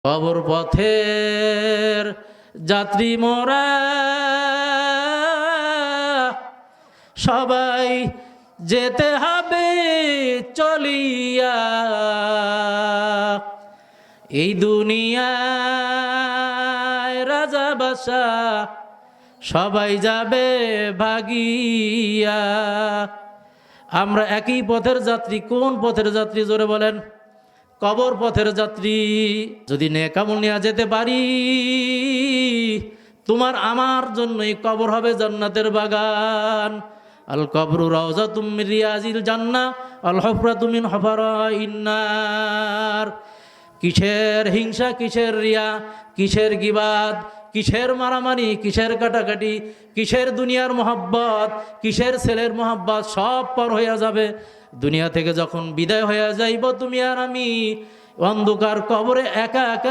কবর পথের যাত্রী মোরা সবাই যেতে হবে চলিয়া, এই দুনিয়ায় রাজা বাদশাহ সবাই যাবে ভাগিয়া। আমরা একই পথের যাত্রী। কোন পথের যাত্রী জোরে বলেন? কবর পথের যাত্রী। যদি নেক আমল নিয়ে যেতে পারি, তোমার আমার জন্যই কবর হবে জান্নাতের বাগান। আল কবরু রাউযাতুম মিন রিয়াজিল জান্নাহ আল হুফরাতু মিন হুফারাইন নার। কিসের হিংসা, কিসের রিয়া, কিসের গিবাদ, কিসের মারামারি, কিসের কাটাকাটি, কিসের দুনিয়ার মোহাব্বত, কিসের ছেলের মোহাব্বত, সব পর হইয়া যাবে। দুনিয়া থেকে যখন বিদায় হইয়া যাইব তুমি আর আমি, অন্ধকার কবরে একা একা